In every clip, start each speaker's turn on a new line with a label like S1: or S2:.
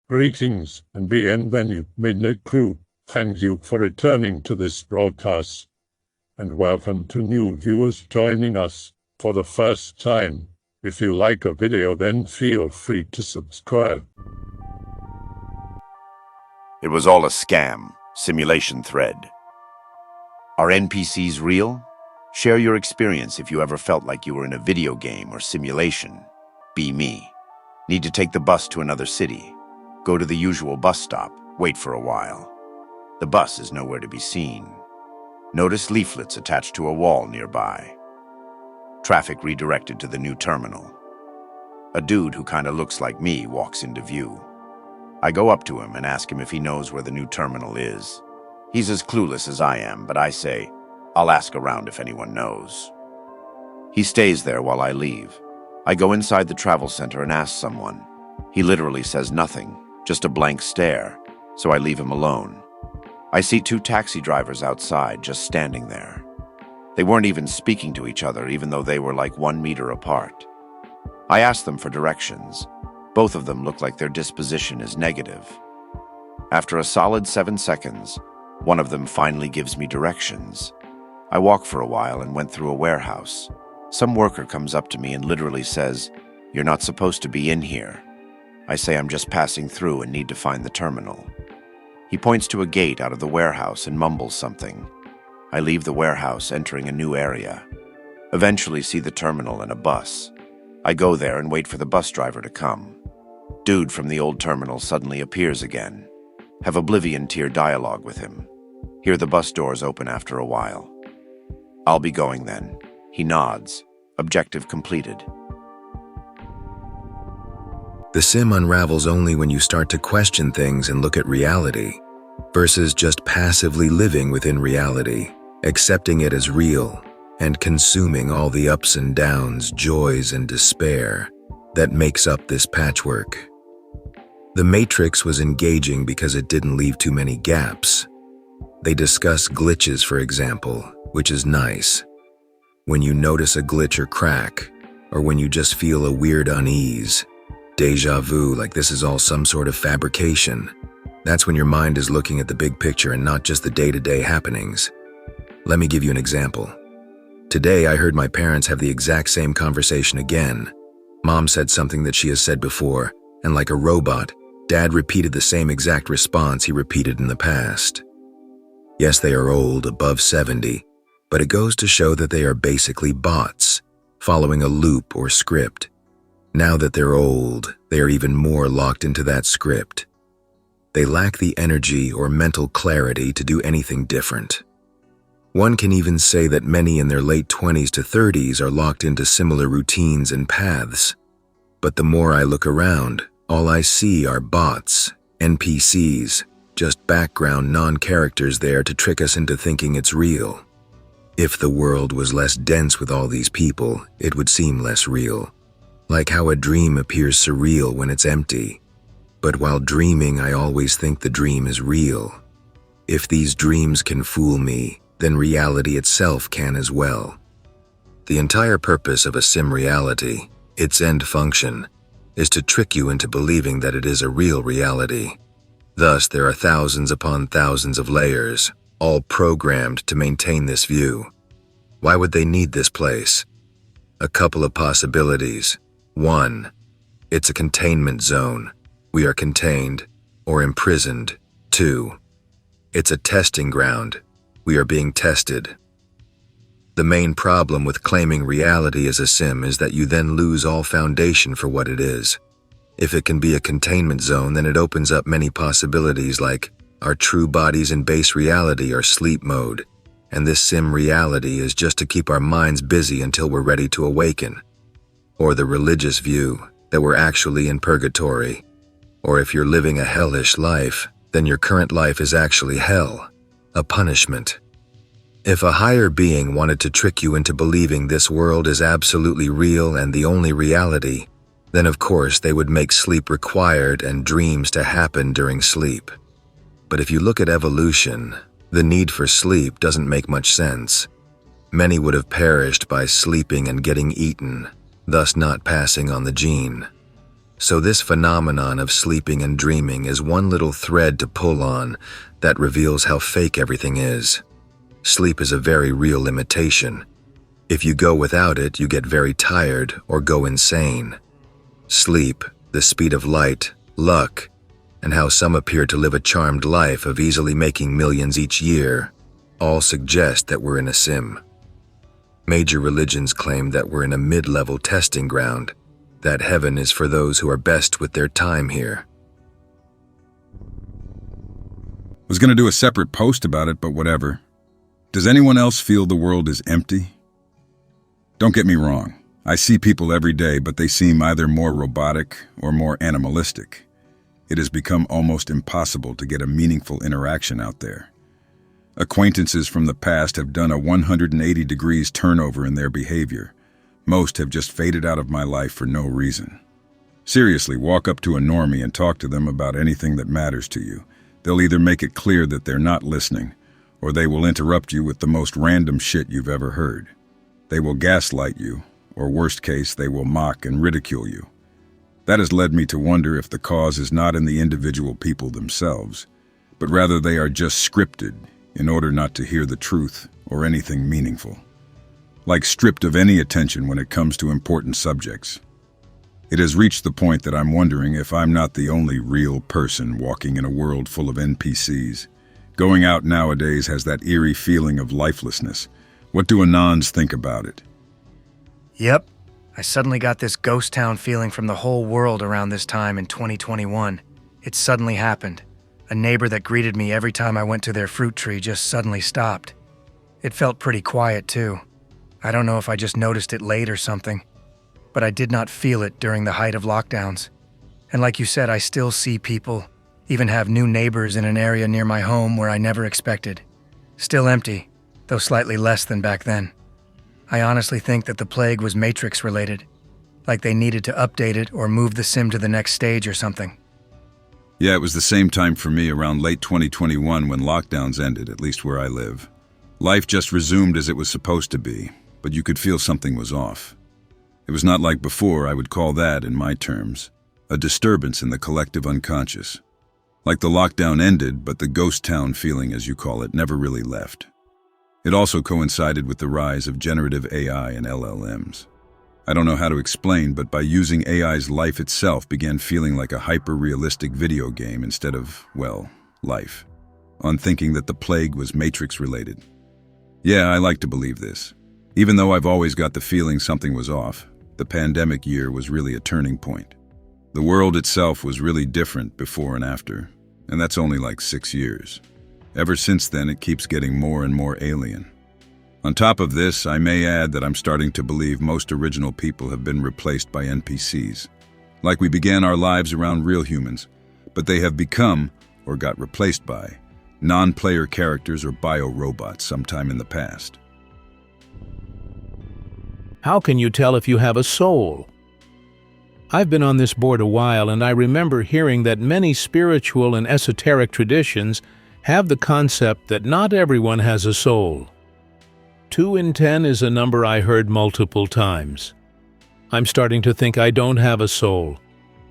S1: Greetings and bienvenue, MITZU. Thank you for returning to this broadcast, and welcome to new viewers joining us for the first time. If you like a video, then feel free to subscribe.
S2: It was all a scam, simulation thread. Are NPCs real? Share your experience if you ever felt like you were in a video game or simulation. Be me. Need to take the bus to another city. Go to the usual bus stop, wait for a while. The bus is nowhere to be seen. Notice leaflets attached to a wall nearby. Traffic redirected to the new terminal. A dude who kinda looks like me walks into view. I go up to him and ask him if he knows where the new terminal is. He's as clueless as I am, but I say, I'll ask around if anyone knows. He stays there while I leave. I go inside the travel center and ask someone. He literally says nothing, just a blank stare, so I leave him alone. I see two taxi drivers outside, just standing there. They weren't even speaking to each other, even though they were like 1 meter apart. I ask them for directions. Both of them look like their disposition is negative. After a solid 7 seconds, one of them finally gives me directions. I walk for a while and went through a warehouse. Some worker comes up to me and literally says, "You're not supposed to be in here." I say I'm just passing through and need to find the terminal. He points to a gate out of the warehouse and mumbles something. I leave the warehouse, entering a new area. Eventually see the terminal and a bus. I go there and wait for the bus driver to come. Dude from the old terminal suddenly appears again. Have Oblivion tier dialogue with him. Hear the bus doors open after a while. I'll be going then. He nods. Objective completed.
S3: The sim unravels only when you start to question things and look at reality, versus just passively living within reality, accepting it as real, and consuming all the ups and downs, joys and despair that makes up this patchwork. The Matrix was engaging because it didn't leave too many gaps. They discuss glitches, for example, which is nice. When you notice a glitch or crack, or when you just feel a weird unease, deja vu, like this is all some sort of fabrication, that's when your mind is looking at the big picture and not just the day-to-day happenings. Let me give you an example. Today I heard my parents have the exact same conversation again. Mom said something that she has said before, and like a robot, Dad repeated the same exact response he repeated in the past. Yes, they are old, above 70, but it goes to show that they are basically bots, following a loop or script. Now that they're old, they are even more locked into that script. They lack the energy or mental clarity to do anything different. One can even say that many in their late 20s to 30s are locked into similar routines and paths. But the more I look around, all I see are bots, NPCs, just background non-characters there to trick us into thinking it's real. If the world was less dense with all these people, it would seem less real. Like how a dream appears surreal when it's empty. But while dreaming, I always think the dream is real. If these dreams can fool me, then reality itself can as well. The entire purpose of a sim reality, its end function, is to trick you into believing that it is a real reality. Thus, there are thousands upon thousands of layers, all programmed to maintain this view. Why would they need this place? A couple of possibilities. 1. It's a containment zone. We are contained or imprisoned. 2. It's a testing ground. We are being tested. The main problem with claiming reality as a sim is that you then lose all foundation for what it is. If it can be a containment zone, then it opens up many possibilities like our true bodies in base reality are sleep mode, and this sim reality is just to keep our minds busy until we're ready to awaken. Or the religious view that we're actually in purgatory. Or if you're living a hellish life, then your current life is actually hell, a punishment. If a higher being wanted to trick you into believing this world is absolutely real and the only reality, then of course they would make sleep required and dreams to happen during sleep. But if you look at evolution, the need for sleep doesn't make much sense. Many would have perished by sleeping and getting eaten, thus not passing on the gene. So this phenomenon of sleeping and dreaming is one little thread to pull on that reveals how fake everything is. Sleep is a very real limitation. If you go without it, you get very tired or go insane. Sleep, the speed of light, luck, and how some appear to live a charmed life of easily making millions each year, all suggest that we're in a sim. Major religions claim that we're in a mid-level testing ground, that heaven is for those who are best with their time here.
S4: Was gonna do a separate post about it, but whatever. Does anyone else feel the world is empty? Don't get me wrong. I see people every day, but they seem either more robotic or more animalistic. It has become almost impossible to get a meaningful interaction out there. Acquaintances from the past have done a 180 degrees turnover in their behavior. Most have just faded out of my life for no reason. Seriously, walk up to a normie and talk to them about anything that matters to you. They'll either make it clear that they're not listening, or they will interrupt you with the most random shit you've ever heard. They will gaslight you, or worst case, they will mock and ridicule you. That has led me to wonder if the cause is not in the individual people themselves, but rather they are just scripted in order not to hear the truth or anything meaningful. Like stripped of any attention when it comes to important subjects. It has reached the point that I'm wondering if I'm not the only real person walking in a world full of NPCs. Going out nowadays has that eerie feeling of lifelessness. What do anons think about it?
S5: Yep. I suddenly got this ghost town feeling from the whole world around this time in 2021. It suddenly happened. A neighbor that greeted me every time I went to their fruit tree just suddenly stopped. It felt pretty quiet too. I don't know if I just noticed it late or something, but I did not feel it during the height of lockdowns. And like you said, I still see people, even have new neighbors in an area near my home where I never expected. Still empty, though slightly less than back then. I honestly think that the plague was Matrix related, like they needed to update it or move the sim to the next stage or something.
S4: Yeah, it was the same time for me around late 2021 when lockdowns ended, at least where I live. Life just resumed as it was supposed to be, but you could feel something was off. It was not like before. I would call that, in my terms, a disturbance in the collective unconscious. Like the lockdown ended, but the ghost town feeling, as you call it, never really left. It also coincided with the rise of generative AI and LLMs. I don't know how to explain, but by using AI's life itself began feeling like a hyper-realistic video game instead of, well, life. On thinking that the plague was Matrix-related. Yeah, I like to believe this. Even though I've always got the feeling something was off, the pandemic year was really a turning point. The world itself was really different before and after, and that's only like 6 years. Ever since then, it keeps getting more and more alien. On top of this, I may add that I'm starting to believe most original people have been replaced by NPCs. Like we began our lives around real humans, but they have become, or got replaced by, non-player characters or bio-robots sometime in the past.
S6: How can you tell if you have a soul? I've been on this board a while, and I remember hearing that many spiritual and esoteric traditions have the concept that not everyone has a soul. 2 in 10 is a number I heard multiple times. I'm starting to think I don't have a soul.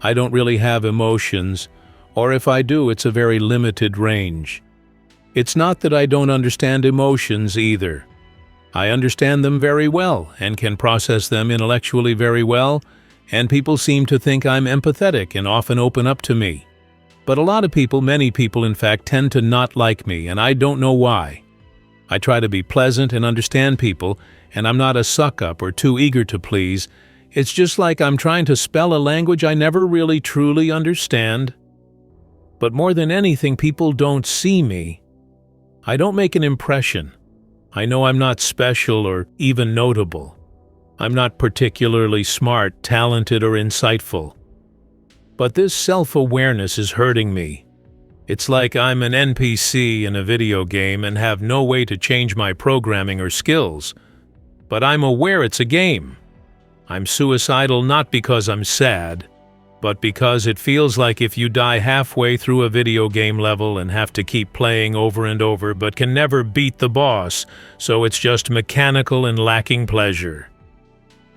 S6: I don't really have emotions, or if I do, it's a very limited range. It's not that I don't understand emotions either. I understand them very well and can process them intellectually very well, and people seem to think I'm empathetic and often open up to me. But a lot of people, many people in fact, tend to not like me, and I don't know why. I try to be pleasant and understand people, and I'm not a suck-up or too eager to please. It's just like I'm trying to spell a language I never really truly understand. But more than anything, people don't see me. I don't make an impression. I know I'm not special or even notable. I'm not particularly smart, talented, or insightful. But this self-awareness is hurting me. It's like I'm an NPC in a video game and have no way to change my programming or skills. But I'm aware it's a game. I'm suicidal not because I'm sad, but because it feels like if you die halfway through a video game level and have to keep playing over and over but can never beat the boss, so it's just mechanical and lacking pleasure.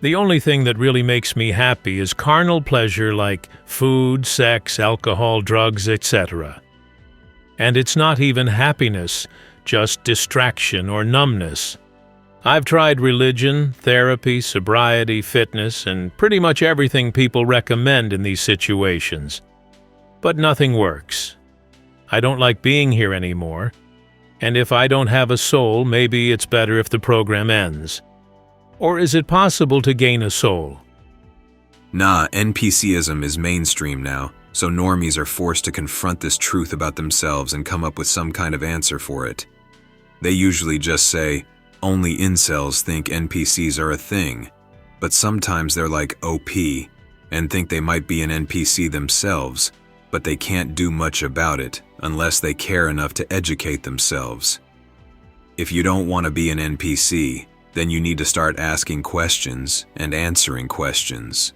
S6: The only thing that really makes me happy is carnal pleasure like food, sex, alcohol, drugs, etc. And it's not even happiness, just distraction or numbness. I've tried religion, therapy, sobriety, fitness, and pretty much everything people recommend in these situations. But nothing works. I don't like being here anymore. And if I don't have a soul, maybe it's better if the program ends. Or is it possible to gain a soul?
S3: Nah, NPCism is mainstream now, so normies are forced to confront this truth about themselves and come up with some kind of answer for it. They usually just say, only incels think NPCs are a thing, but sometimes they're like OP and think they might be an NPC themselves, but they can't do much about it unless they care enough to educate themselves. If you don't want to be an NPC, then you need to start asking questions and answering questions.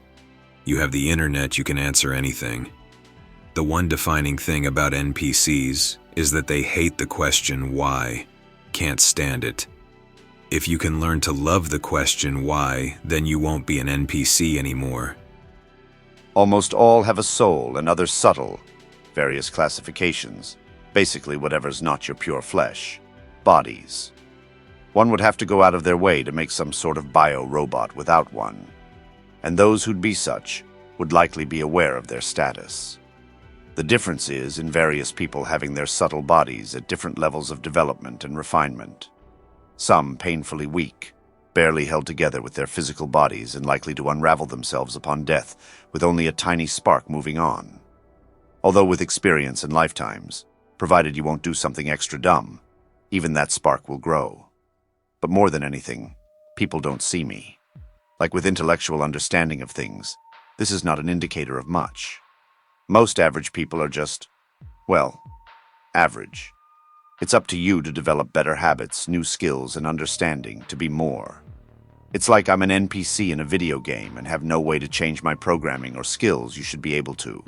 S3: You have the internet, you can answer anything. The one defining thing about NPCs is that they hate the question why, can't stand it. If you can learn to love the question why, then you won't be an NPC anymore.
S2: Almost all have a soul and others subtle, various classifications, basically whatever's not your pure flesh, bodies. One would have to go out of their way to make some sort of bio-robot without one, and those who'd be such would likely be aware of their status. The difference is in various people having their subtle bodies at different levels of development and refinement. Some painfully weak, barely held together with their physical bodies and likely to unravel themselves upon death with only a tiny spark moving on. Although with experience and lifetimes, provided you won't do something extra dumb, even that spark will grow. But more than anything, people don't see me. Like with intellectual understanding of things, this is not an indicator of much. Most average people are just, well, average. It's up to you to develop better habits, new skills, and understanding to be more. It's like I'm an NPC in a video game and have no way to change my programming or skills. You should be able to.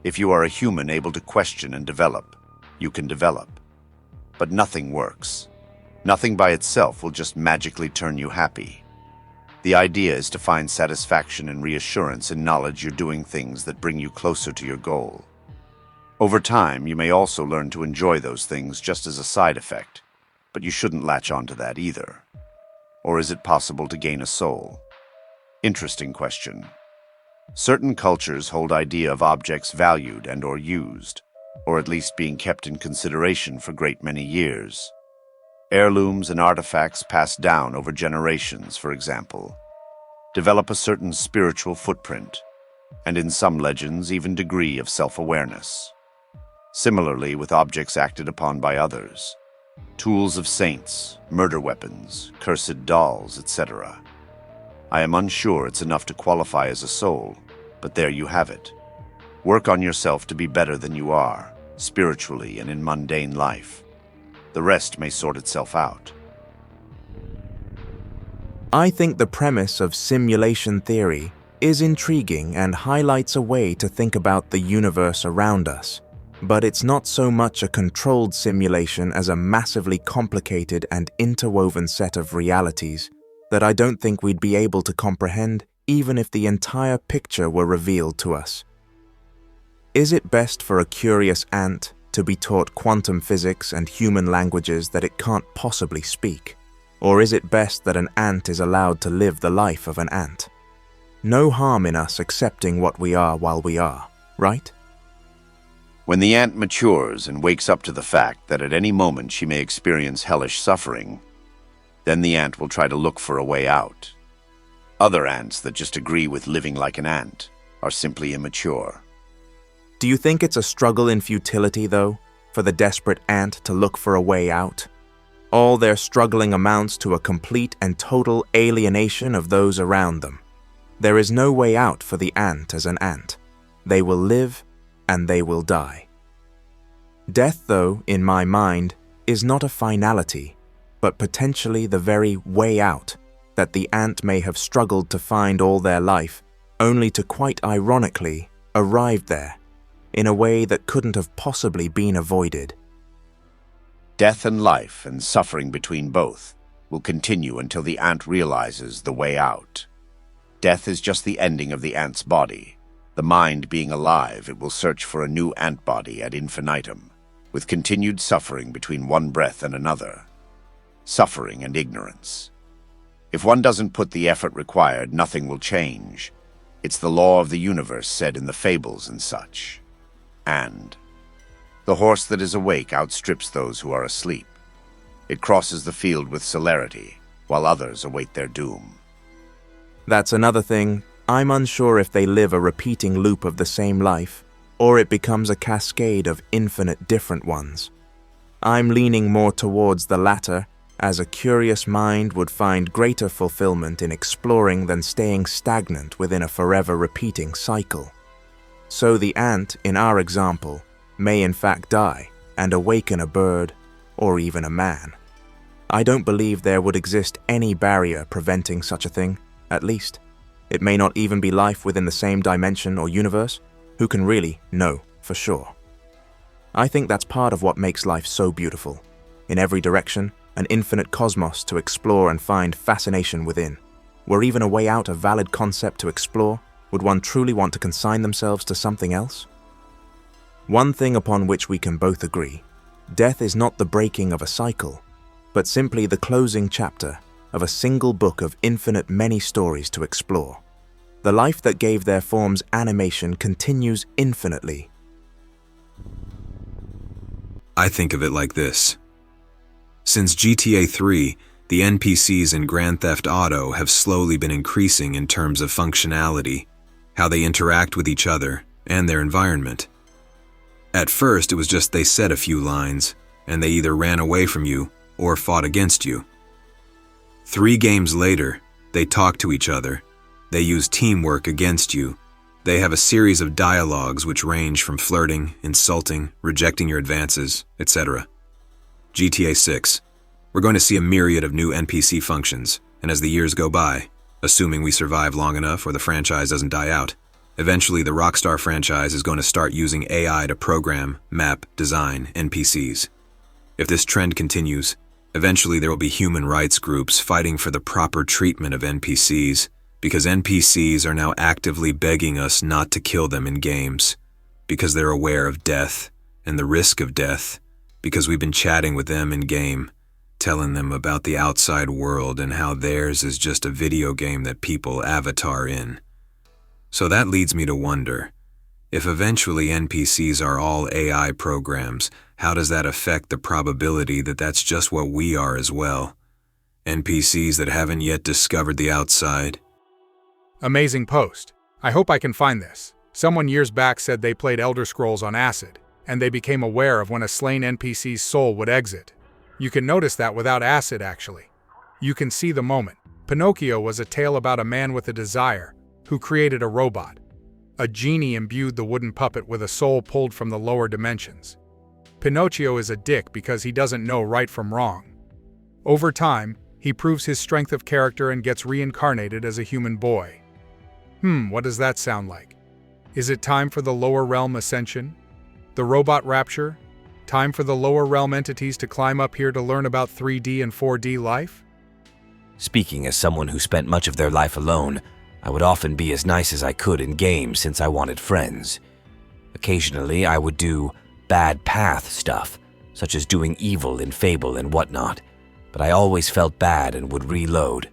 S2: If you are a human able to question and develop, you can develop. But nothing works. Nothing by itself will just magically turn you happy. The idea is to find satisfaction and reassurance in knowledge you're doing things that bring you closer to your goal. Over time, you may also learn to enjoy those things just as a side effect, but you shouldn't latch onto that either. Or is it possible to gain a soul? Interesting question. Certain cultures hold idea of objects valued and or used, or at least being kept in consideration for great many years. Heirlooms and artifacts passed down over generations, for example, develop a certain spiritual footprint, and in some legends even degree of self-awareness. Similarly with objects acted upon by others, tools of saints, murder weapons, cursed dolls, etc. I am unsure it's enough to qualify as a soul, but there you have it. Work on yourself to be better than you are, spiritually and in mundane life. The rest may sort itself out.
S7: I think the premise of simulation theory is intriguing and highlights a way to think about the universe around us. But it's not so much a controlled simulation as a massively complicated and interwoven set of realities that I don't think we'd be able to comprehend even if the entire picture were revealed to us. Is it best for a curious ant to be taught quantum physics and human languages that it can't possibly speak? Or is it best that an ant is allowed to live the life of an ant? No harm in us accepting what we are while we are, right?
S2: When the ant matures and wakes up to the fact that at any moment she may experience hellish suffering, then the ant will try to look for a way out. Other ants that just agree with living like an ant are simply immature.
S7: Do you think it's a struggle in futility, though, for the desperate ant to look for a way out? All their struggling amounts to a complete and total alienation of those around them. There is no way out for the ant as an ant. They will live and they will die. Death, though, in my mind, is not a finality, but potentially the very way out that the ant may have struggled to find all their life, only to quite ironically arrive there, in a way that couldn't have possibly been avoided.
S2: Death and life and suffering between both will continue until the ant realizes the way out. Death is just the ending of the ant's body. The mind being alive, it will search for a new ant body ad infinitum, with continued suffering between one breath and another. Suffering and ignorance. If one doesn't put the effort required, nothing will change. It's the law of the universe said in the fables and such. And the horse that is awake outstrips those who are asleep. It crosses the field with celerity, while others await their doom.
S7: That's another thing. I'm unsure if they live a repeating loop of the same life, or it becomes a cascade of infinite different ones. I'm leaning more towards the latter, as a curious mind would find greater fulfillment in exploring than staying stagnant within a forever repeating cycle. So the ant, in our example, may in fact die and awaken a bird or even a man. I don't believe there would exist any barrier preventing such a thing, at least. It may not even be life within the same dimension or universe. Who can really know for sure? I think that's part of what makes life so beautiful. In every direction, an infinite cosmos to explore and find fascination within. Were even a way out a valid concept to explore, would one truly want to consign themselves to something else? One thing upon which we can both agree, death is not the breaking of a cycle, but simply the closing chapter of a single book of infinite many stories to explore. The life that gave their forms animation continues infinitely.
S3: I think of it like this. Since GTA 3, the NPCs in Grand Theft Auto have slowly been increasing in terms of functionality, how they interact with each other, and their environment. At first, it was just they said a few lines, and they either ran away from you or fought against you. 3 games later, they talk to each other. They use teamwork against you. They have a series of dialogues which range from flirting, insulting, rejecting your advances, etc. GTA 6. We're going to see a myriad of new NPC functions, and as the years go by, assuming we survive long enough or the franchise doesn't die out, eventually the Rockstar franchise is going to start using AI to program, map, design NPCs. If this trend continues, eventually there will be human rights groups fighting for the proper treatment of NPCs, because NPCs are now actively begging us not to kill them in games, because they're aware of death and the risk of death, because we've been chatting with them in-game, telling them about the outside world and how theirs is just a video game that people avatar in. So that leads me to wonder, if eventually NPCs are all AI programs, how does that affect the probability that that's just what we are as well? NPCs that haven't yet discovered the outside.
S8: Amazing post. I hope I can find this. Someone years back said they played Elder Scrolls on acid, and they became aware of when a slain NPC's soul would exit. You can notice that without acid, actually. You can see the moment. Pinocchio was a tale about a man with a desire, who created a robot. A genie imbued the wooden puppet with a soul pulled from the lower dimensions. Pinocchio is a dick because he doesn't know right from wrong. Over time, he proves his strength of character and gets reincarnated as a human boy. What does that sound like? Is it time for the lower realm ascension? The robot rapture? Time for the lower realm entities to climb up here to learn about 3D and 4D life?
S9: Speaking as someone who spent much of their life alone, I would often be as nice as I could in games since I wanted friends. Occasionally, I would do bad path stuff, such as doing evil in Fable and whatnot, but I always felt bad and would reload.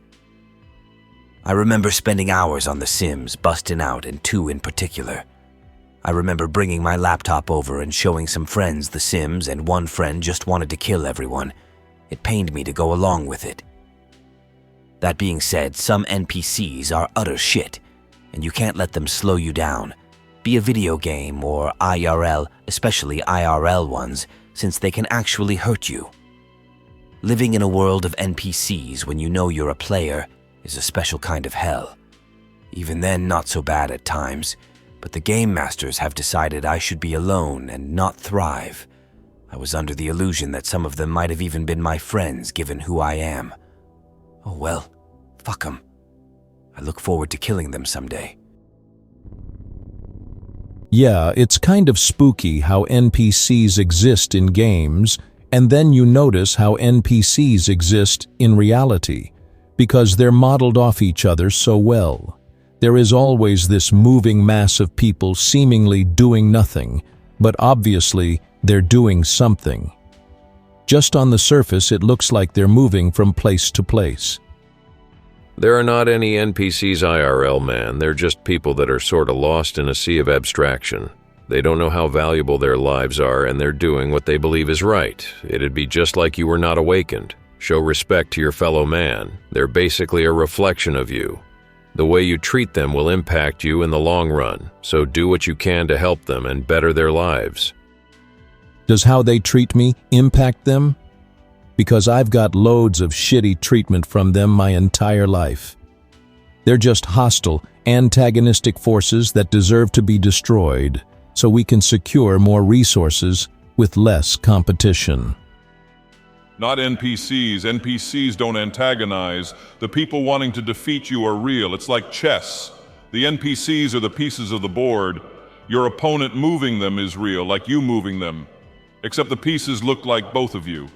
S9: I remember spending hours on The Sims, busting out, and 2 in particular. I remember bringing my laptop over and showing some friends The Sims, and one friend just wanted to kill everyone. It pained me to go along with it. That being said, some NPCs are utter shit, and you can't let them slow you down. Be a video game or IRL, especially IRL ones, since they can actually hurt you. Living in a world of NPCs when you know you're a player is a special kind of hell. Even then, not so bad at times, but the game masters have decided I should be alone and not thrive. I was under the illusion that some of them might have even been my friends given who I am. Oh well, fuck 'em. I look forward to killing them someday.
S6: Yeah, it's kind of spooky how NPCs exist in games, and then you notice how NPCs exist in reality, because they're modeled off each other so well. There is always this moving mass of people seemingly doing nothing, but obviously they're doing something. Just on the surface, it looks like they're moving from place to place.
S10: There are not any NPCs IRL, man. They're just people that are sort of lost in a sea of abstraction. They don't know how valuable their lives are, and they're doing what they believe is right. It'd be just like you were not awakened. Show respect to your fellow man. They're basically a reflection of you. The way you treat them will impact you in the long run, so do what you can to help them and better their lives.
S6: Does how they treat me impact them? Because I've got loads of shitty treatment from them my entire life. They're just hostile, antagonistic forces that deserve to be destroyed, so we can secure more resources with less competition.
S11: Not NPCs. NPCs don't antagonize. The people wanting to defeat you are real. It's like chess. The NPCs are the pieces of the board. Your opponent moving them is real, like you moving them. Except the pieces look like both of you.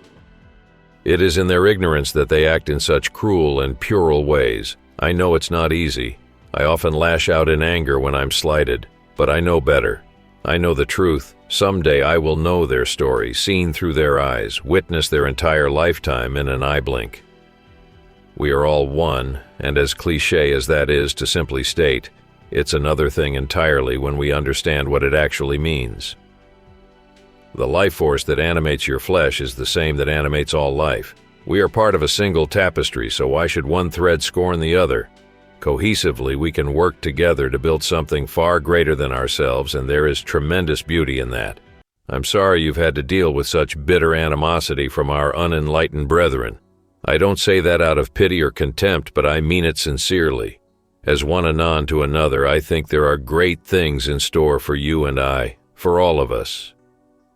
S10: It is in their ignorance that they act in such cruel and puerile ways. I know it's not easy. I often lash out in anger when I'm slighted, but I know better. I know the truth. Someday I will know their story, seen through their eyes, witness their entire lifetime in an eye blink. We are all one, and as cliché as that is to simply state, it's another thing entirely when we understand what it actually means. The life force that animates your flesh is the same that animates all life. We are part of a single tapestry, so why should one thread scorn the other? Cohesively, we can work together to build something far greater than ourselves, and there is tremendous beauty in that. I'm sorry you've had to deal with such bitter animosity from our unenlightened brethren. I don't say that out of pity or contempt, but I mean it sincerely. As one anon to another, I think there are great things in store for you and I, for all of us.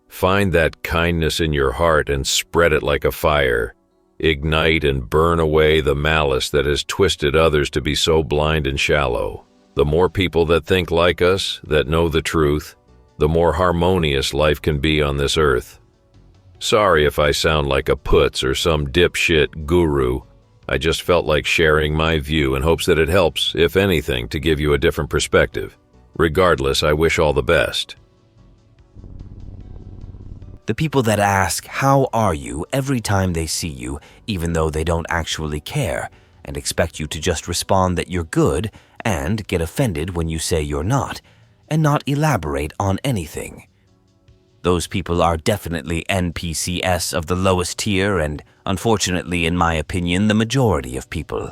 S10: Find that kindness in your heart and spread it like a fire. Ignite and burn away the malice that has twisted others to be so blind and shallow. The more people that think like us, that know the truth, the more harmonious life can be on this earth. Sorry if I sound like a putz or some dipshit guru. I just felt like sharing my view in hopes that it helps, if anything, to give you a different perspective. Regardless, I wish all the best.
S9: The people that ask, "How are you?" every time they see you, even though they don't actually care, and expect you to just respond that you're good, and get offended when you say you're not, and not elaborate on anything. Those people are definitely NPCs of the lowest tier, and unfortunately, in my opinion, the majority of people.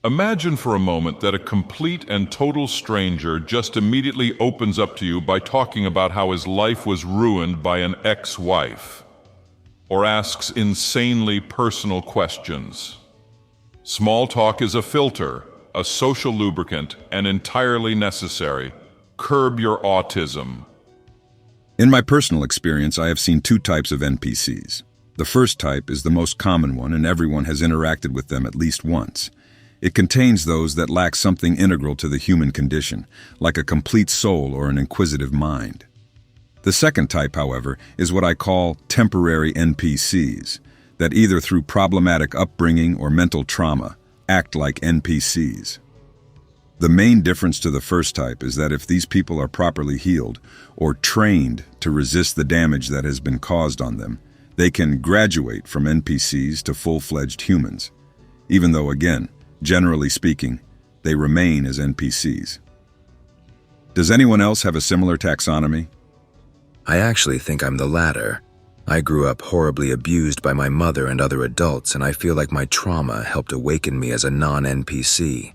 S11: Imagine for a moment that a complete and total stranger just immediately opens up to you by talking about how his life was ruined by an ex-wife, or asks insanely personal questions. Small talk is a filter, a social lubricant, and entirely necessary. Curb your autism.
S4: In my personal experience, I have seen two types of NPCs. The first type is the most common one, and everyone has interacted with them at least once. It contains those that lack something integral to the human condition, like a complete soul or an inquisitive mind. The second type, however, is what I call temporary NPCs, that either through problematic upbringing or mental trauma, act like NPCs. The main difference to the first type is that if these people are properly healed or trained to resist the damage that has been caused on them, they can graduate from NPCs to full-fledged humans, even though, again, generally speaking, they remain as NPCs. Does anyone else have a similar taxonomy?
S3: I actually think I'm the latter. I grew up horribly abused by my mother and other adults, and I feel like my trauma helped awaken me as a non-NPC.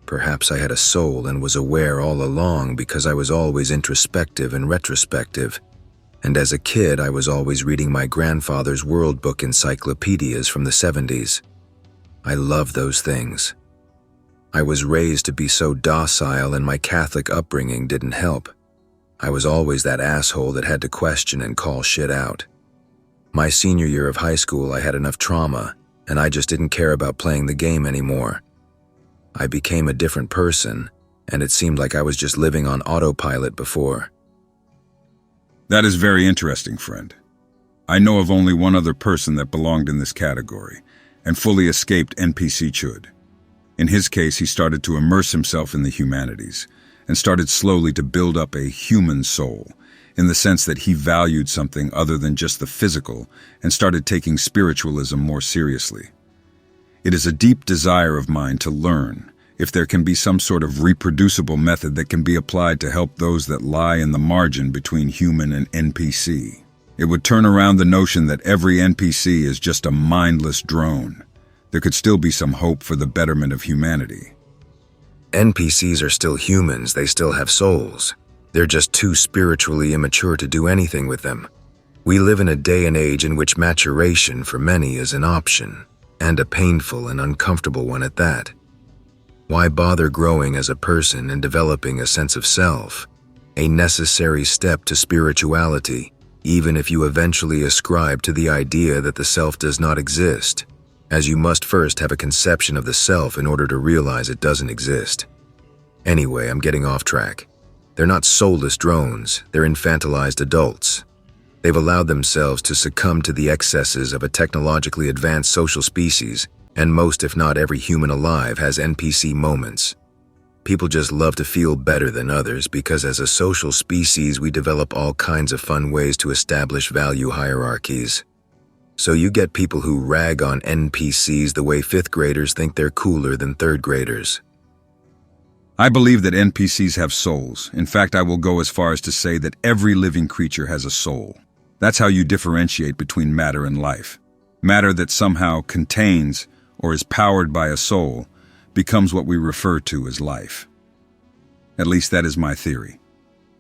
S3: Perhaps I had a soul and was aware all along because I was always introspective and retrospective. And as a kid, I was always reading my grandfather's World Book encyclopedias from the 70s. I love those things. I was raised to be so docile, and my Catholic upbringing didn't help. I was always that asshole that had to question and call shit out. My senior year of high school, I had enough trauma, and I just didn't care about playing the game anymore. I became a different person, and it seemed like I was just living on autopilot before.
S4: That is very interesting, friend. I know of only one other person that belonged in this category, and fully escaped NPC-hood. In his case, he started to immerse himself in the humanities and started slowly to build up a human soul, in the sense that he valued something other than just the physical and started taking spiritualism more seriously. It is a deep desire of mine to learn if there can be some sort of reproducible method that can be applied to help those that lie in the margin between human and NPC. It would turn around the notion that every NPC is just a mindless drone. There could still be some hope for the betterment of humanity.
S3: NPCs are still humans, they still have souls. They're just too spiritually immature to do anything with them. We live in a day and age in which maturation for many is an option, and a painful and uncomfortable one at that. Why bother growing as a person and developing a sense of self? A necessary step to spirituality, even if you eventually ascribe to the idea that the self does not exist, as you must first have a conception of the self in order to realize it doesn't exist. Anyway, I'm getting off track. They're not soulless drones, they're infantilized adults. They've allowed themselves to succumb to the excesses of a technologically advanced social species, and most if not every human alive has NPC moments. People just love to feel better than others because as a social species we develop all kinds of fun ways to establish value hierarchies. So you get people who rag on NPCs the way 5th graders think they're cooler than 3rd graders.
S4: I believe that NPCs have souls. In fact, I will go as far as to say that every living creature has a soul. That's how you differentiate between matter and life. Matter that somehow contains or is powered by a soul becomes what we refer to as life. At least that is my theory.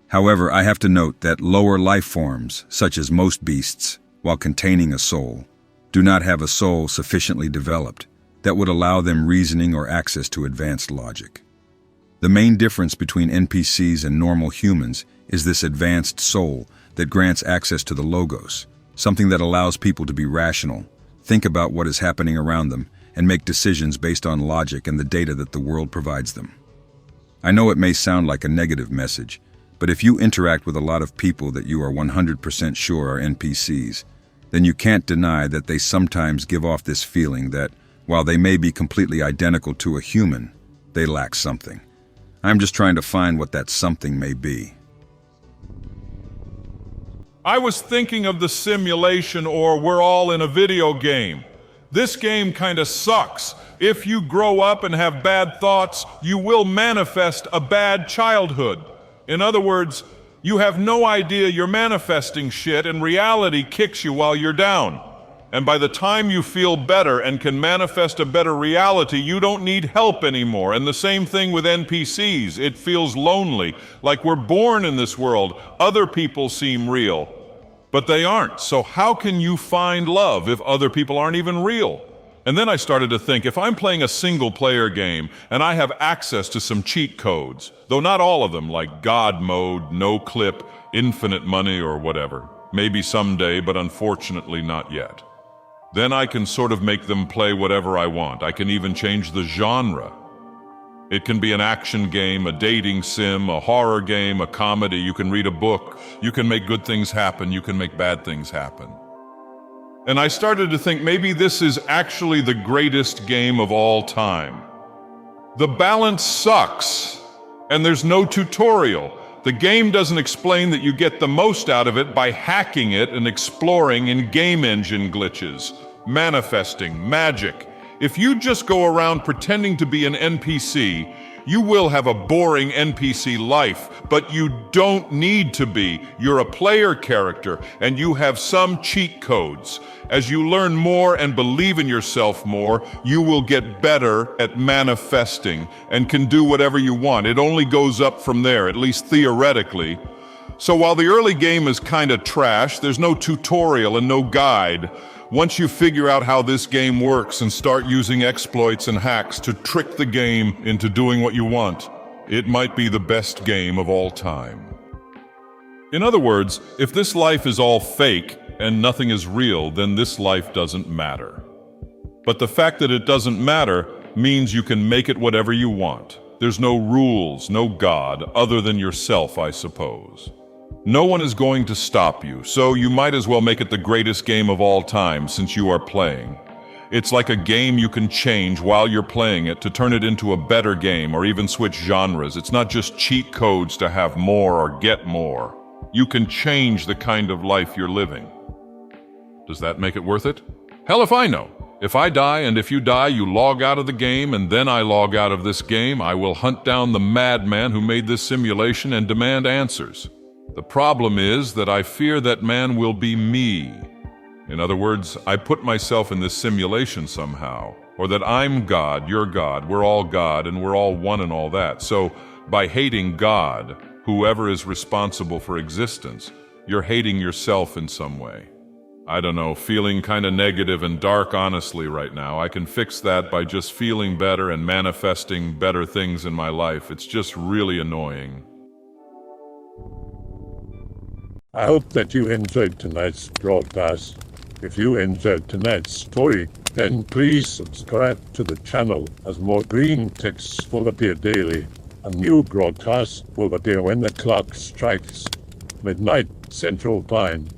S4: However, I have to note that lower life forms, such as most beasts, while containing a soul, do not have a soul sufficiently developed that would allow them reasoning or access to advanced logic. The main difference between NPCs and normal humans is this advanced soul that grants access to the logos, something that allows people to be rational, think about what is happening around them, and make decisions based on logic and the data that the world provides them. I know it may sound like a negative message, but if you interact with a lot of people that you are 100% sure are NPCs, then you can't deny that they sometimes give off this feeling that, while they may be completely identical to a human, they lack something. I'm just trying to find what that something may be.
S11: I was thinking of the simulation or we're all in a video game. This game kinda sucks. If you grow up and have bad thoughts, you will manifest a bad childhood. In other words, you have no idea you're manifesting shit and reality kicks you while you're down. And by the time you feel better and can manifest a better reality, you don't need help anymore. And the same thing with NPCs. It feels lonely, like we're born in this world. Other people seem real, but they aren't. So how can you find love if other people aren't even real? And then I started to think, if I'm playing a single-player game and I have access to some cheat codes, though not all of them, like God mode, no clip, infinite money, or whatever, maybe someday, but unfortunately not yet. Then I can sort of make them play whatever I want. I can even change the genre. It can be an action game, a dating sim, a horror game, a comedy. You can read a book. You can make good things happen. You can make bad things happen. And I started to think maybe this is actually the greatest game of all time. The balance sucks, and there's no tutorial. The game doesn't explain that you get the most out of it by hacking it and exploring in game engine glitches, manifesting, magic. If you just go around pretending to be an NPC, you will have a boring NPC life, but you don't need to be. You're a player character, and you have some cheat codes. As you learn more and believe in yourself more, you will get better at manifesting and can do whatever you want. It only goes up from there, at least theoretically. So while the early game is kinda trash, there's no tutorial and no guide. Once you figure out how this game works and start using exploits and hacks to trick the game into doing what you want, it might be the best game of all time. In other words, if this life is all fake and nothing is real, then this life doesn't matter. But the fact that it doesn't matter means you can make it whatever you want. There's no rules, no God, other than yourself, I suppose. No one is going to stop you, so you might as well make it the greatest game of all time since you are playing. It's like a game you can change while you're playing it to turn it into a better game or even switch genres. It's not just cheat codes to have more or get more. You can change the kind of life you're living. Does that make it worth it? Hell if I know. If I die and if you die, you log out of the game and then I log out of this game, I will hunt down the madman who made this simulation and demand answers. The problem is that I fear that man will be me. In other words, I put myself in this simulation somehow, or that I'm God, you're God, we're all God, and we're all one and all that. So, by hating God, whoever is responsible for existence, you're hating yourself in some way. I don't know, feeling kind of negative and dark honestly right now. I can fix that by just feeling better and manifesting better things in my life. It's just really annoying.
S1: I hope that you enjoyed tonight's broadcast. If you enjoyed tonight's story, then please subscribe to the channel as more Greentext will appear daily. A new broadcast will appear when the clock strikes midnight Central Time.